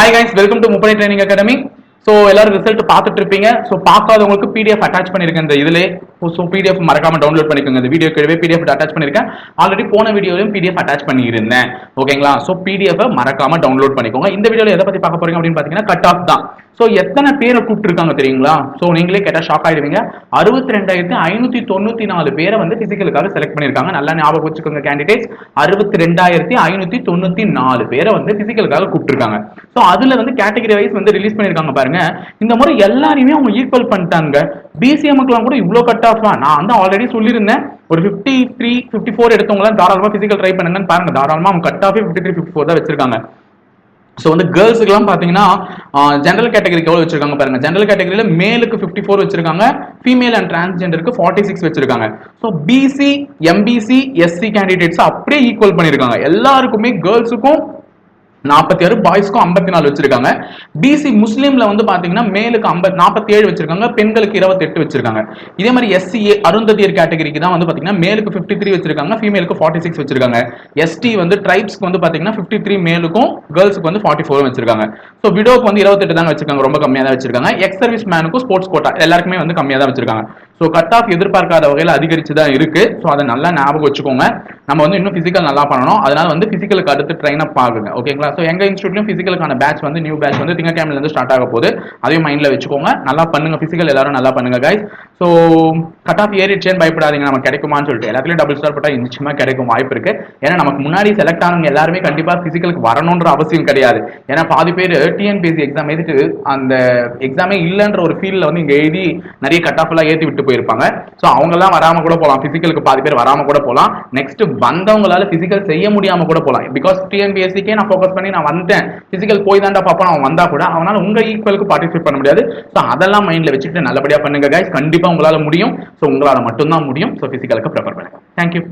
Hi guys, welcome to Mupani Training Academy. So எல்லாரும் result பார்த்துட்டு இருப்பீங்க. ஸோ பார்க்காதவங்களுக்கு பிடிஎஃப் அட்டாச் பண்ணியிருக்கேன் இந்த இதிலே. ஸோ பிடிஎஃப் மறக்காம டவுன்லோட் பண்ணிக்கோங்க. இந்த வீடியோ கீழே பிடிஎஃப் அட்டாச் பண்ணியிருக்கேன். ஆல்ரெடி போன வீடியோலையும் பிடிஎஃப் அட்டாச் பண்ணியிருந்தேன். ஓகேங்களா? ஸோ பிடிஎஃப் மறக்காம டவுன்லோட் பண்ணிக்கோங்க. இந்த வீடியோவில் எதை பற்றி பார்க்க போறீங்க அப்படின்னு பார்த்தீங்கன்னா கட் ஆஃப் தான். ஸோ எத்தனை பேரை கூப்பிட்டுருக்காங்க தெரியுங்களா? ஸோ நீங்களே கேட்டால் ஷாக் ஆயிடுவீங்க. 62,594 பேரை வந்து பிசிக்கலுக்காக செலக்ட் பண்ணியிருக்காங்க. நல்லா ஞாபகம் வச்சுக்கோங்க கேண்டிடேட்ஸ். 62,594 பேரை வந்து பிசிக்கலுக்காக கூப்பிட்டுருக்காங்க. ஸோ அதுல வந்து கேட்டகரி வைஸ் வந்து ரிலீஸ் பண்ணியிருக்காங்க பாருங்க. இந்த முறை எல்லாரையுமே அவங்க ஈக்குவல் பண்ணிட்டாங்க. பிசிஎம்க்குலாம் கூட இவ்வளோ கட் ஆஃப். நான் வந்து ஆல்ரெடி சொல்லியிருந்தேன் ஒரு 53, 54 எடுத்தவங்க தாராளமா பிசிக்கல் ட்ரை பண்ணுங்கன்னு பாருங்க. தாராளமா அவங்க கட் ஆஃபே 53, 54 தான் வச்சிருக்காங்க. ஸோ வந்து கேர்ள்ஸுக்குலாம் பார்த்தீங்கன்னா ஜென்ரல் கேட்டகரிக்கு எவ்வளோ வச்சிருக்காங்க பாருங்க. ஜென்ரல் கேட்டகரியில மேலுக்கு 54 வச்சிருக்காங்க, ஃபீமேல் அண்ட் டிரான்ஸ்ஜெண்டருக்கு 46 வச்சிருக்காங்க. So BC, MBC, SC candidates அப்படியே ஈக்குவல் பண்ணியிருக்காங்க. எல்லாருக்குமே கேர்ள்ஸுக்கும் 46, பாய்ஸ்க்கும் 54 வச்சிருக்காங்க. பிசி முஸ்லீம்ல வந்து பாத்தீங்கன்னா மேலுக்கு 47 வச்சிருக்காங்க, பெண்களுக்கு 28 வச்சிருக்காங்க. இதே மாதிரி எஸ்சிஏ அருந்ததியர் கேட்டகரிக்கு தான் வந்து பாத்தீங்கன்னா மேலுக்கு 53 வச்சிருக்காங்க, ஃபீமேலுக்கு 46 வச்சிருக்காங்க. எஸ்டி வந்து ட்ரைப்ஸ்க்கு வந்து பாத்தீங்கன்னா 53 மேலுக்கும் கேர்ள்ஸுக்கு வந்து 44 வச்சிருக்காங்க. ஸோ விடோக்கு வந்து 28 தான் வச்சிருக்காங்க, ரொம்ப கம்மியா தான் வச்சிருக்காங்க. எக்ஸ் சர்வீஸ் மேனுக்கும் ஸ்போர்ட்ஸ் கோட்டா எல்லாருக்குமே வந்து கம்மியா தான் வச்சிருக்காங்க. ஸோ கட் ஆஃப் எதிர்பார்க்காத வகையில் அதிகரிச்சு தான் இருக்கு. ஸோ அதை நல்லா ஞாபகம் வச்சுக்கோங்க. நம்ம வந்து இன்னும் பிசிக்கல் நல்லா பண்ணணும். அதனால வந்து பிசிக்கலுக்கு அடுத்து ட்ரைன் அப் ஆகுங்க. ஓகேங்களா? ஸோ எங்க இன்ஸ்டியூட்லயும் பிசிக்கலுக்கான பேட்ச் வந்து நியூ பேட்ச் வந்து திங்கட்கிழமையில இருந்து ஸ்டார்ட் ஆக போகுது. அதையும் மைண்ட்ல வச்சுக்கோங்க. நல்லா பண்ணுங்க, பிசிக்கல் எல்லாரும் நல்லா பண்ணுங்க கைஸ். ஸோ கட் ஆஃப் ஏறிச்சேன்னு பயப்படாதீங்க, நம்ம கிடைக்குமான்னு சொல்லிட்டு. எல்லாத்துலயும் டபுள் ஸ்டார் போட்டா நிச்சயமா கிடைக்கும் வாய்ப்பு இருக்கு. ஏன்னா நமக்கு முன்னாடி செலக்ட் ஆனவங்க எல்லாருமே கண்டிப்பா பிசிக்கலுக்கு வரணும்ன்ற அவசியம் கிடையாது. ஏன்னா பாதி பேர் டிஎன்பிஎஸ்சி எக்ஸாம் எழுதிட்டு அந்த எக்ஸாமே இல்லைன்ற ஒரு ஃபீல்ட்ல வந்து இங்க எழுதி நிறைய கட் ஆஃப் எல்லாம் ஏற்றி விட்டு போயிருப்பாங்க. ஸோ அவங்க எல்லாம் வராம கூட போகலாம், பிசிக்கலுக்கு பாதி பேர் வராம கூட போகலாம். நெக்ஸ்ட் வந்தவங்களால பிசிக்கல் செய்ய முடியாம கூட போகலாம். பிகாஸ் டிஎன்பிஎஸ்சிக்கே நான் ஃபோக்கஸ் பண்ணி நான் வந்துட்டேன், பிசிக்கல் போய் தாண்டா பாப்பா அவன் வந்தா கூட அவனால உங்க ஈக்குவலுக்கு பார்ட்டிசிபேட் பண்ண முடியாது. ஸோ அதெல்லாம் மைண்ட்ல வச்சுட்டு நல்லபடியா பண்ணுங்க கைஸ். கண்டிப்பா உங்களால முடியும். ஸோ உங்களால மட்டும்தான் முடியும். ஸோ பிசிக்கலுக்கு ப்ரிப்பேர் பண்ணுங்க. தேங்க்யூ.